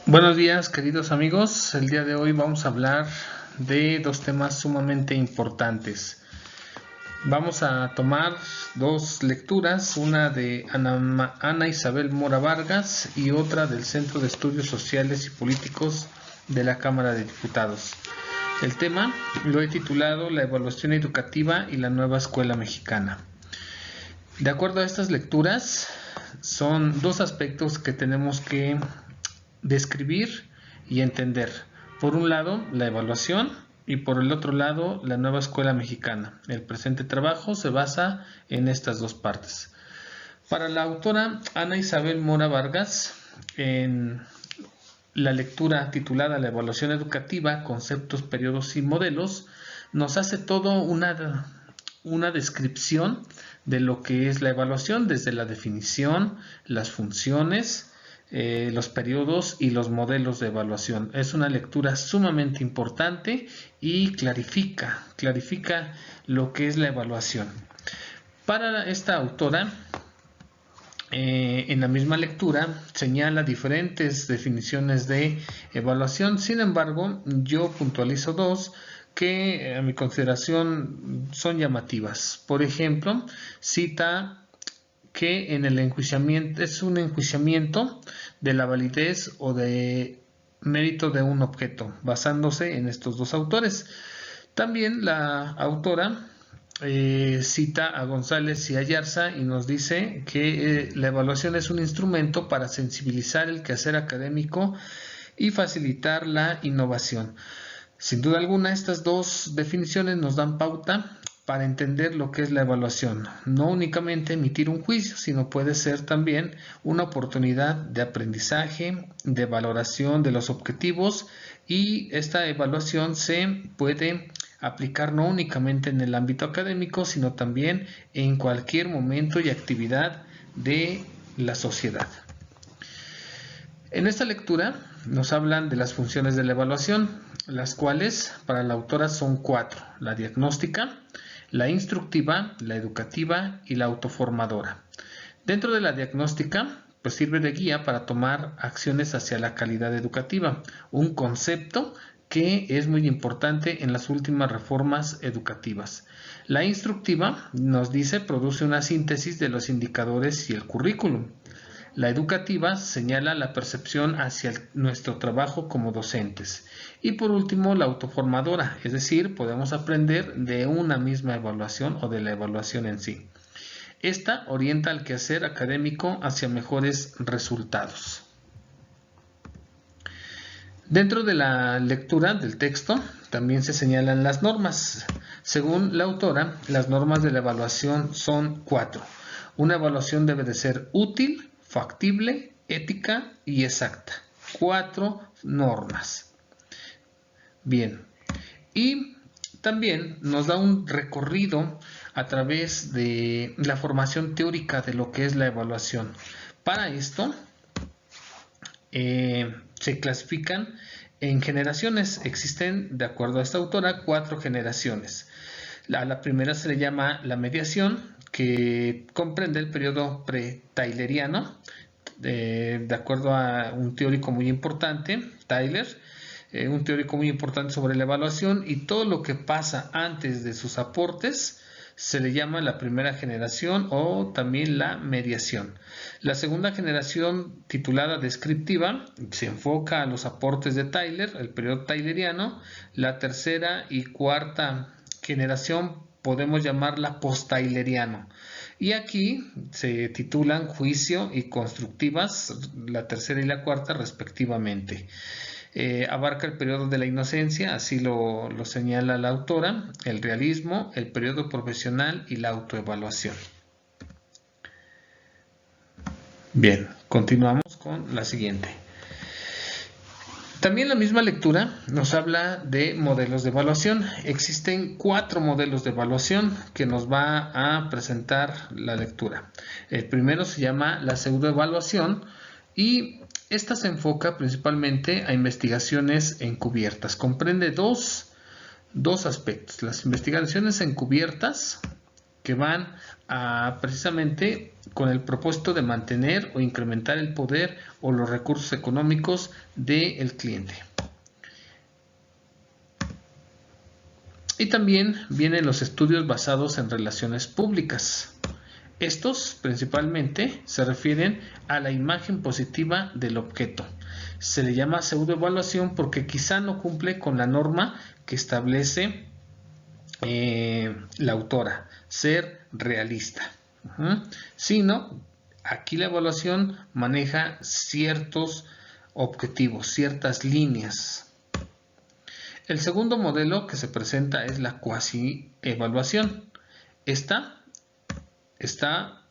Buenos días, queridos amigos. El día de hoy vamos a hablar de dos temas sumamente importantes. Vamos a tomar dos lecturas, una de Ana Isabel Mora Vargas y otra del Centro de Estudios Sociales y Políticos de la Cámara de Diputados. El tema lo he titulado La evaluación educativa y la nueva escuela mexicana. De acuerdo a estas lecturas, son dos aspectos que tenemos que describir y entender. Por un lado, la evaluación y por el otro lado, la nueva escuela mexicana. El presente trabajo se basa en estas dos partes. Para la autora Ana Isabel Mora Vargas, en la lectura titulada La evaluación educativa, conceptos, periodos y modelos, nos hace todo una descripción de lo que es la evaluación, desde la definición, las funciones, los periodos y los modelos de evaluación. Es una lectura sumamente importante y clarifica lo que es la evaluación. Para esta autora, en la misma lectura señala diferentes definiciones de evaluación. Sin embargo, yo puntualizo dos que a mi consideración son llamativas. Por ejemplo, cita que en el enjuiciamiento es un enjuiciamiento de la validez o de mérito de un objeto, basándose en estos dos autores. También la autora cita a González y Ayarza y nos dice que la evaluación es un instrumento para sensibilizar el quehacer académico y facilitar la innovación. Sin duda alguna, estas dos definiciones nos dan pauta para entender lo que es la evaluación. No únicamente emitir un juicio, sino puede ser también una oportunidad de aprendizaje, de valoración de los objetivos, y esta evaluación se puede aplicar no únicamente en el ámbito académico, sino también en cualquier momento y actividad de la sociedad. En esta lectura nos hablan de las funciones de la evaluación, las cuales para la autora son 4: la diagnóstica, la instructiva, la educativa y la autoformadora. Dentro de la diagnóstica, pues sirve de guía para tomar acciones hacia la calidad educativa, un concepto que es muy importante en las últimas reformas educativas. La instructiva nos dice, produce una síntesis de los indicadores y el currículum. La educativa señala la percepción hacia nuestro trabajo como docentes. Y por último, la autoformadora, es decir, podemos aprender de una misma evaluación o de la evaluación en sí. Esta orienta al quehacer académico hacia mejores resultados. Dentro de la lectura del texto también se señalan las normas. Según la autora, las normas de la evaluación son 4. Una evaluación debe de ser útil, factible, ética y exacta. 4 normas. Bien, y también nos da un recorrido a través de la formación teórica de lo que es la evaluación. Para esto se clasifican en generaciones. Existen, de acuerdo a esta autora, 4 generaciones. La primera se le llama la mediación, que comprende el periodo pre-tayleriano, de acuerdo a un teórico muy importante, Tyler, un teórico muy importante sobre la evaluación, y todo lo que pasa antes de sus aportes se le llama la primera generación o también la mediación. La segunda generación, titulada descriptiva, se enfoca a los aportes de Tyler, el periodo tayleriano. La tercera y cuarta generación podemos llamarla post-tayleriano. Y aquí se titulan juicio y constructivas, la tercera y la cuarta respectivamente. Abarca el periodo de la inocencia, así lo señala la autora, el realismo, el periodo profesional y la autoevaluación. Bien, continuamos con la siguiente. También la misma lectura nos habla de modelos de evaluación. Existen 4 modelos de evaluación que nos va a presentar la lectura. El primero se llama la pseudoevaluación y esta se enfoca principalmente a investigaciones encubiertas. Comprende dos aspectos. Las investigaciones encubiertas que van precisamente con el propósito de mantener o incrementar el poder o los recursos económicos del cliente. Y también vienen los estudios basados en relaciones públicas. Estos principalmente se refieren a la imagen positiva del objeto. Se le llama pseudoevaluación porque quizá no cumple con la norma que establece la autora, ser realista. Sino, aquí la evaluación maneja ciertos objetivos, ciertas líneas. El segundo modelo que se presenta es la cuasi-evaluación. Esta está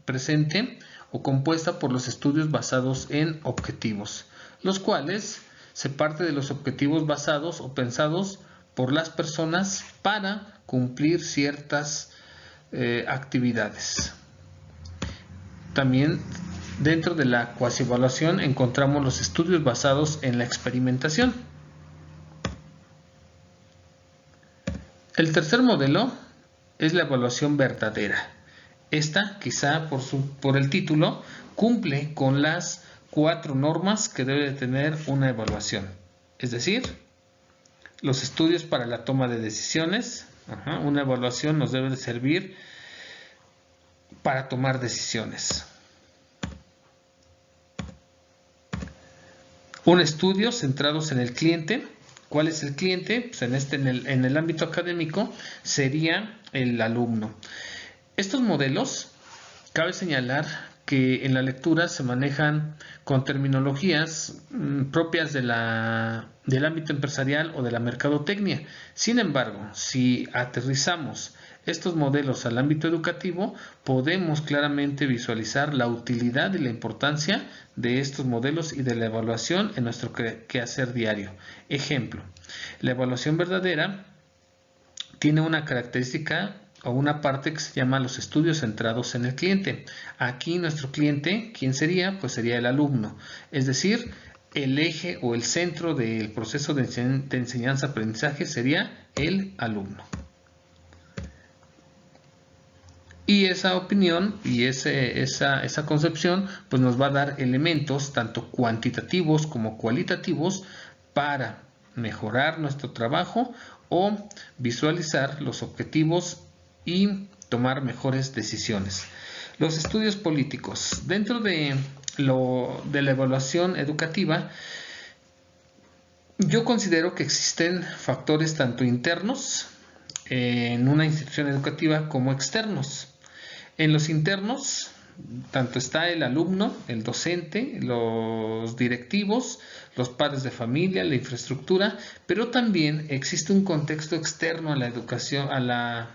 presente o compuesta por los estudios basados en objetivos, los cuales se parte de los objetivos basados o pensados por las personas para cumplir ciertas actividades. También dentro de la cuasi-evaluación encontramos los estudios basados en la experimentación. El tercer modelo es la evaluación verdadera. Esta, quizá por el título, cumple con las 4 normas que debe de tener una evaluación. Es decir, los estudios para la toma de decisiones. Una evaluación nos debe de servir para tomar decisiones. Un estudio centrados en el cliente. ¿Cuál es el cliente? Pues en el ámbito académico sería el alumno. Estos modelos, cabe señalar que en la lectura se manejan con terminologías propias del ámbito empresarial o de la mercadotecnia. Sin embargo, si aterrizamos estos modelos al ámbito educativo, podemos claramente visualizar la utilidad y la importancia de estos modelos y de la evaluación en nuestro quehacer diario. Ejemplo, la evaluación verdadera tiene una característica o una parte que se llama los estudios centrados en el cliente. Aquí nuestro cliente, ¿quién sería? Pues sería el alumno, es decir, el eje o el centro del proceso de enseñanza-aprendizaje sería el alumno. Y esa opinión y esa concepción pues nos va a dar elementos tanto cuantitativos como cualitativos para mejorar nuestro trabajo o visualizar los objetivos y tomar mejores decisiones. Los estudios políticos. Dentro de la evaluación educativa, yo considero que existen factores tanto internos en una institución educativa como externos. En los internos, tanto está el alumno, el docente, los directivos, los padres de familia, la infraestructura, pero también existe un contexto externo a la educación, a la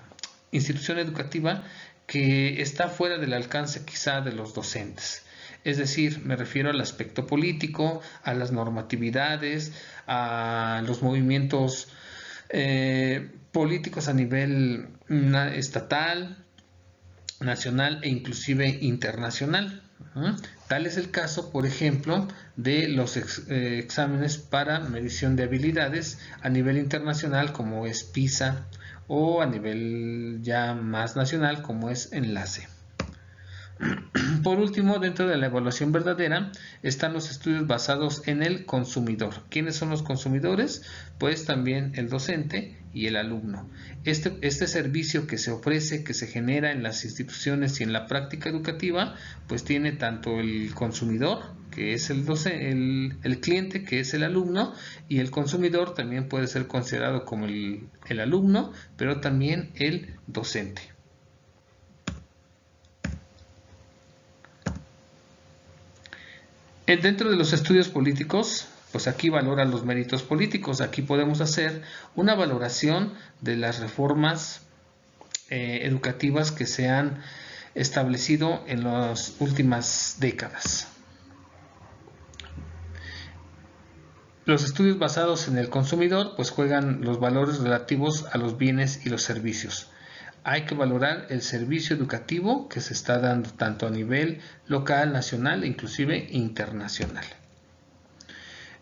institución educativa que está fuera del alcance quizá de los docentes. Es decir, me refiero al aspecto político, a las normatividades, a los movimientos políticos a nivel estatal, nacional e inclusive internacional. Tal es el caso, por ejemplo, de los exámenes para medición de habilidades a nivel internacional como es PISA o a nivel ya más nacional como es Enlace. Por último, dentro de la evaluación verdadera están los estudios basados en el consumidor. ¿Quiénes son los consumidores? Pues también el docente y el alumno. Este servicio que se ofrece, que se genera en las instituciones y en la práctica educativa, pues tiene tanto el consumidor, que es el cliente, que es el alumno, y el consumidor también puede ser considerado como el alumno, pero también el docente. Dentro de los estudios políticos, pues aquí valora los méritos políticos. Aquí podemos hacer una valoración de las reformas educativas que se han establecido en las últimas décadas. Los estudios basados en el consumidor pues juegan los valores relativos a los bienes y los servicios. Hay que valorar el servicio educativo que se está dando tanto a nivel local, nacional e inclusive internacional.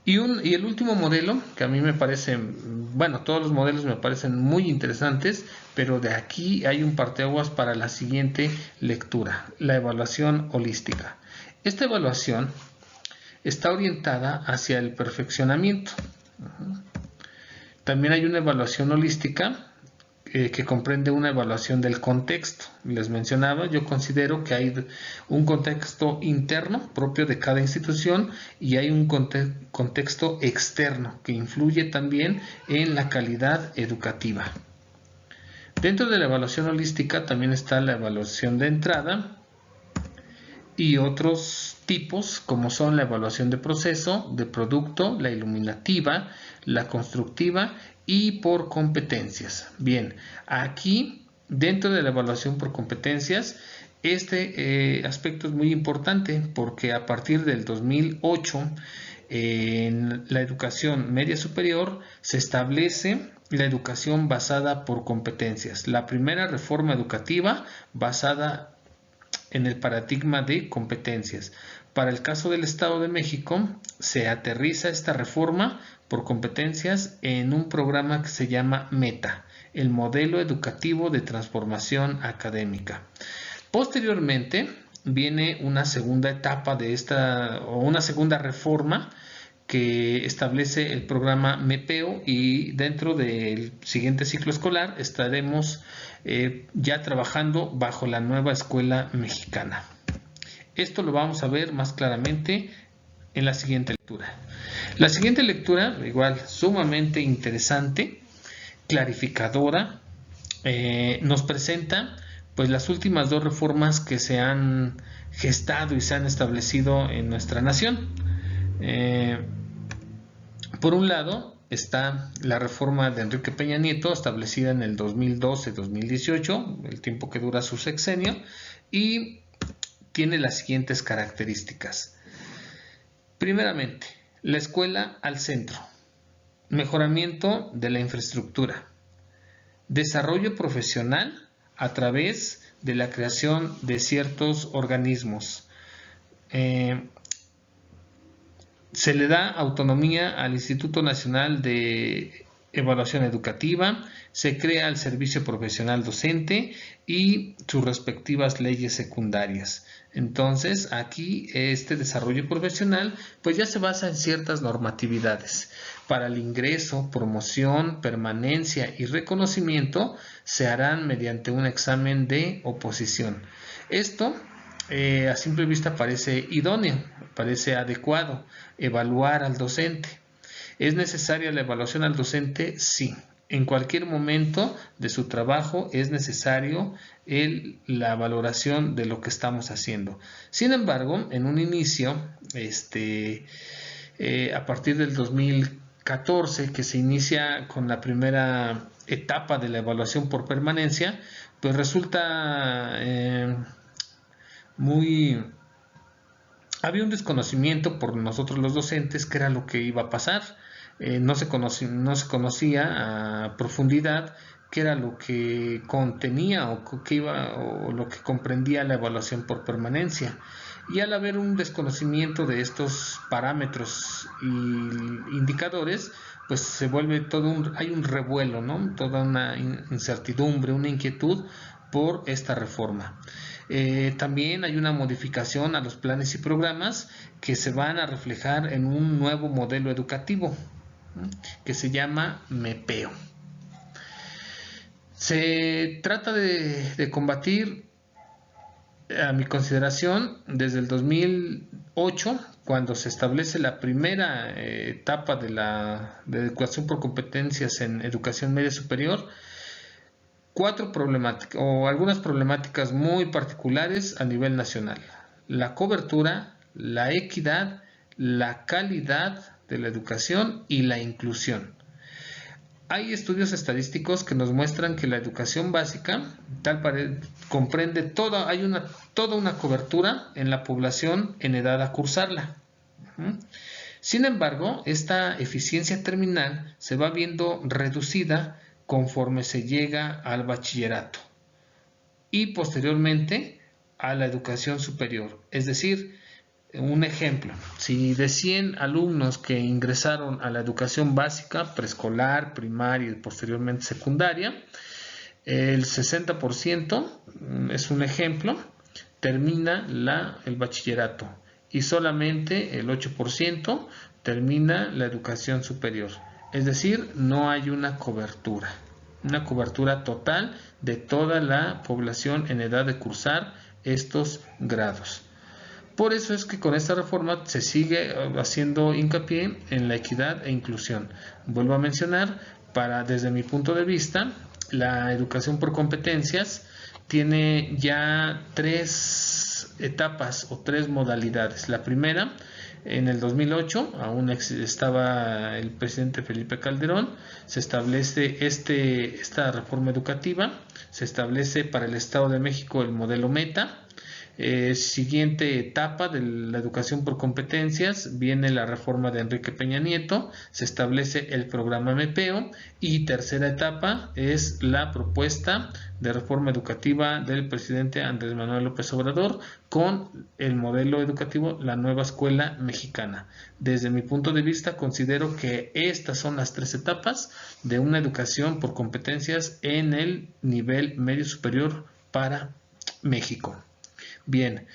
Y el último modelo, que a mí me parece, bueno, todos los modelos me parecen muy interesantes, pero de aquí hay un parteaguas para la siguiente lectura, la evaluación holística. Esta evaluación está orientada hacia el perfeccionamiento. También hay una evaluación holística que comprende una evaluación del contexto. Les mencionaba, yo considero que hay un contexto interno propio de cada institución y hay un contexto externo que influye también en la calidad educativa. Dentro de la evaluación holística también está la evaluación de entrada y otros tipos como son la evaluación de proceso, de producto, la iluminativa, la constructiva y por competencias. Bien, aquí dentro de la evaluación por competencias, este aspecto es muy importante porque a partir del 2008 en la educación media superior se establece la educación basada por competencias. La primera reforma educativa basada en el paradigma de competencias. Para el caso del Estado de México, se aterriza esta reforma por competencias en un programa que se llama META, el Modelo Educativo de Transformación Académica. Posteriormente, viene una segunda etapa de una segunda reforma que establece el programa MEPEO y dentro del siguiente ciclo escolar estaremos ya trabajando bajo la nueva escuela mexicana. Esto lo vamos a ver más claramente en la siguiente lectura. La siguiente lectura, igual sumamente interesante, clarificadora, nos presenta pues las últimas dos reformas que se han gestado y se han establecido en nuestra nación. Por un lado está la reforma de Enrique Peña Nieto establecida en el 2012-2018, el tiempo que dura su sexenio, y tiene las siguientes características. Primeramente, la escuela al centro, mejoramiento de la infraestructura, desarrollo profesional a través de la creación de ciertos organismos. Se le da autonomía al Instituto Nacional de Evaluación Educativa, se crea el Servicio Profesional Docente y sus respectivas leyes secundarias. Entonces, aquí este desarrollo profesional pues ya se basa en ciertas normatividades. Para el ingreso, promoción, permanencia y reconocimiento se harán mediante un examen de oposición. Esto a simple vista parece idóneo, parece adecuado evaluar al docente. ¿Es necesaria la evaluación al docente? Sí. En cualquier momento de su trabajo es necesario la valoración de lo que estamos haciendo. Sin embargo, en un inicio, a partir del 2014, que se inicia con la primera etapa de la evaluación por permanencia, pues resulta había un desconocimiento por nosotros los docentes qué era lo que iba a pasar. No se conocía a profundidad qué era lo que contenía o lo que comprendía la evaluación por permanencia. Y al haber un desconocimiento de estos parámetros y indicadores, pues se vuelve hay un revuelo, ¿no? Toda una incertidumbre, una inquietud por esta reforma. También hay una modificación a los planes y programas que se van a reflejar en un nuevo modelo educativo que se llama MEPEO. Se trata de combatir, a mi consideración, desde el 2008, cuando se establece la primera etapa de educación por competencias en educación media superior, cuatro problemáticas o algunas problemáticas muy particulares a nivel nacional: la cobertura, la equidad, la calidad de la educación y la inclusión. Hay estudios estadísticos que nos muestran que la educación básica comprende toda una cobertura en la población en edad a cursarla. Sin embargo, esta eficiencia terminal se va viendo reducida conforme se llega al bachillerato y posteriormente a la educación superior. Es decir, Un ejemplo, si de 100 alumnos que ingresaron a la educación básica, preescolar, primaria y posteriormente secundaria, el 60%, es un ejemplo, termina el bachillerato y solamente el 8% termina la educación superior. Es decir, no hay una cobertura total de toda la población en edad de cursar estos grados. Por eso es que con esta reforma se sigue haciendo hincapié en la equidad e inclusión. Vuelvo a mencionar, desde mi punto de vista, la educación por competencias tiene ya 3 etapas o 3 modalidades. La primera, en el 2008, aún estaba el presidente Felipe Calderón, se establece esta reforma educativa, se establece para el Estado de México el modelo META. Siguiente etapa de la educación por competencias, viene la reforma de Enrique Peña Nieto, se establece el programa MEPEO, y tercera etapa es la propuesta de reforma educativa del presidente Andrés Manuel López Obrador con el modelo educativo, la nueva escuela mexicana. Desde mi punto de vista, considero que estas son las 3 etapas de una educación por competencias en el nivel medio superior para México. Bien,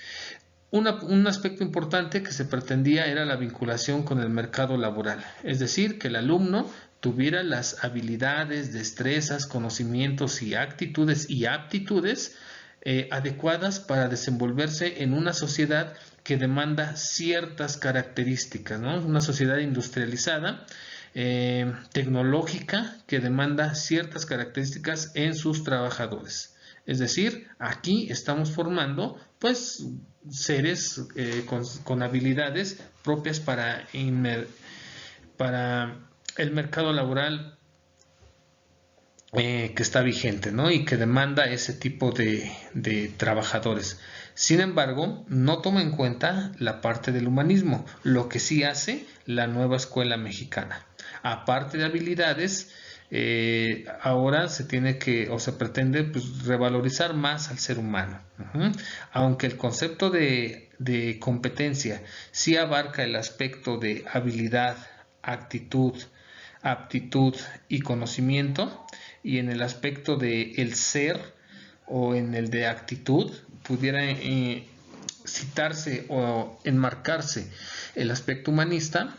un aspecto importante que se pretendía era la vinculación con el mercado laboral, es decir, que el alumno tuviera las habilidades, destrezas, conocimientos y actitudes y aptitudes adecuadas para desenvolverse en una sociedad que demanda ciertas características, ¿no? Una sociedad industrializada, tecnológica, que demanda ciertas características en sus trabajadores. Es decir, aquí estamos formando pues seres con habilidades propias para el mercado laboral que está vigente, ¿no? Y que demanda ese tipo de trabajadores. Sin embargo, no toma en cuenta la parte del humanismo, lo que sí hace la nueva escuela mexicana. Aparte de habilidades, ahora se tiene o se pretende pues, revalorizar más al ser humano. Aunque el concepto de competencia sí abarca el aspecto de habilidad, actitud, aptitud y conocimiento, y en el aspecto de el ser o en el de actitud pudiera citarse o enmarcarse el aspecto humanista,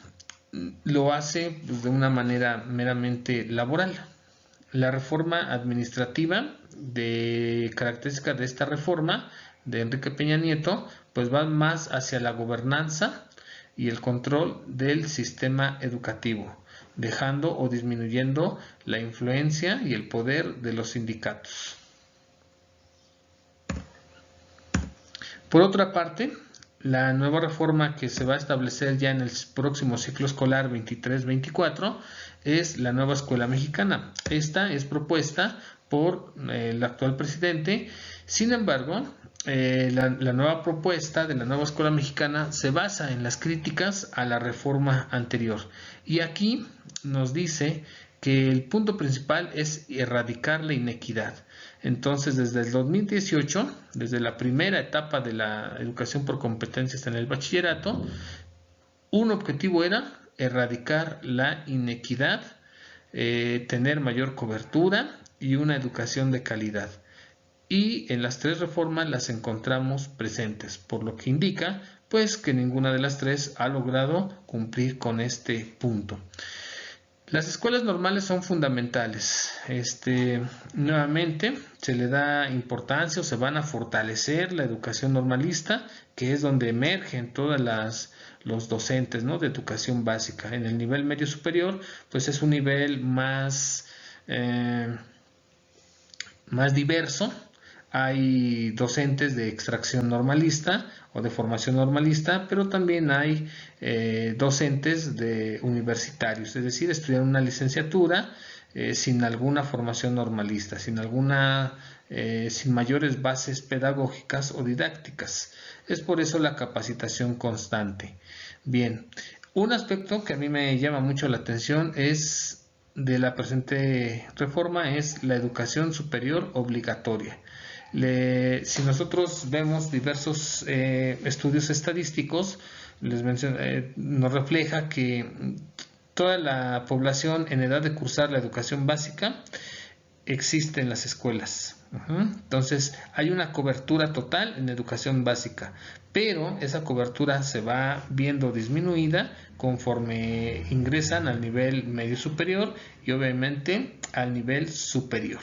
lo hace pues, de una manera meramente laboral. La reforma administrativa, de característica de esta reforma de Enrique Peña Nieto, pues va más hacia la gobernanza y el control del sistema educativo, dejando o disminuyendo la influencia y el poder de los sindicatos. Por otra parte, la nueva reforma que se va a establecer ya en el próximo ciclo escolar 23-24 es la nueva escuela mexicana. Esta es propuesta por el actual presidente. Sin embargo, la nueva propuesta de la nueva escuela mexicana se basa en las críticas a la reforma anterior. Y aquí nos dice que el punto principal es erradicar la inequidad. Entonces, desde el 2018, desde la primera etapa de la educación por competencias en el bachillerato, un objetivo era erradicar la inequidad, tener mayor cobertura y una educación de calidad. Y en las 3 reformas las encontramos presentes, por lo que indica pues que ninguna de las 3 ha logrado cumplir con este punto. Las escuelas normales son fundamentales. Nuevamente se le da importancia o se van a fortalecer la educación normalista, que es donde emergen todas los docentes, ¿no? De educación básica. En el nivel medio superior, pues es un nivel más diverso. Hay docentes de extracción normalista o de formación normalista, pero también hay docentes universitarios, es decir, estudian una licenciatura sin alguna formación normalista, sin mayores bases pedagógicas o didácticas. Es por eso la capacitación constante. Bien, un aspecto que a mí me llama mucho la atención de la presente reforma es la educación superior obligatoria. Si nosotros vemos diversos estudios estadísticos, nos refleja que toda la población en edad de cursar la educación básica existe en las escuelas. Entonces hay una cobertura total en educación básica, pero esa cobertura se va viendo disminuida conforme ingresan al nivel medio superior y obviamente al nivel superior.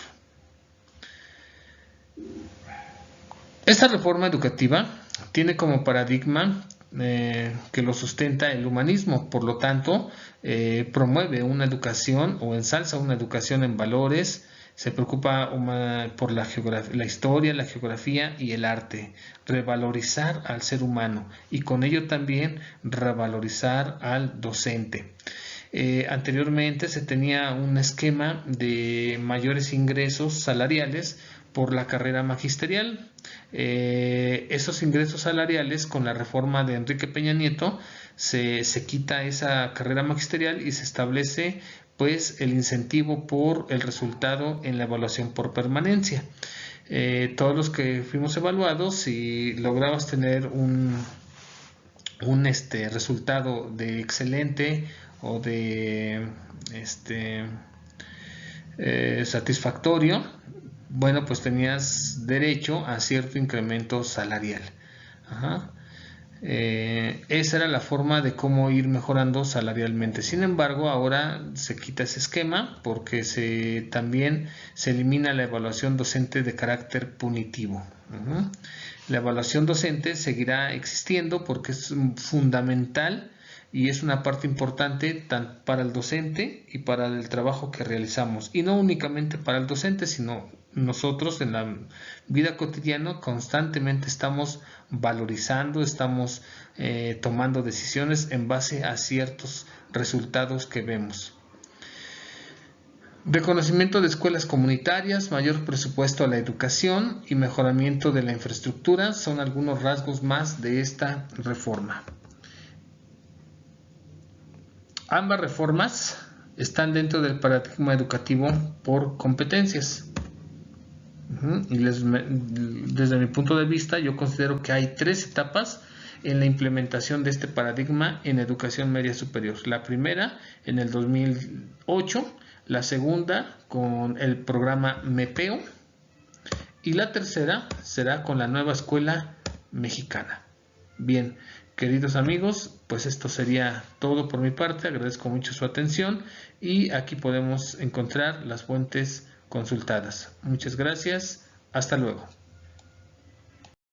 Esta reforma educativa tiene como paradigma que lo sustenta el humanismo, por lo tanto promueve una educación o ensalza una educación en valores, se preocupa por la historia, la geografía y el arte, revalorizar al ser humano y con ello también revalorizar al docente. Anteriormente se tenía un esquema de mayores ingresos salariales por la carrera magisterial. Esos ingresos salariales, con la reforma de Enrique Peña Nieto, se quita esa carrera magisterial y se establece pues el incentivo por el resultado en la evaluación por permanencia. Todos los que fuimos evaluados, si lograbas tener un resultado de excelente o de satisfactorio, bueno, pues tenías derecho a cierto incremento salarial. Esa era la forma de cómo ir mejorando salarialmente. Sin embargo, ahora se quita ese esquema porque también se elimina la evaluación docente de carácter punitivo. La evaluación docente seguirá existiendo porque es fundamental y es una parte importante tanto para el docente y para el trabajo que realizamos, y no únicamente para el docente, sino nosotros en la vida cotidiana constantemente estamos valorizando, estamos tomando decisiones en base a ciertos resultados que vemos. Reconocimiento de escuelas comunitarias, mayor presupuesto a la educación y mejoramiento de la infraestructura son algunos rasgos más de esta reforma. Ambas reformas están dentro del paradigma educativo por competencias. Y desde mi punto de vista, yo considero que hay 3 etapas en la implementación de este paradigma en educación media superior. La primera en el 2008, la segunda con el programa MEPEO y la tercera será con la nueva escuela mexicana. Bien, queridos amigos, pues esto sería todo por mi parte. Agradezco mucho su atención y aquí podemos encontrar las fuentes consultadas. Muchas gracias. Hasta luego.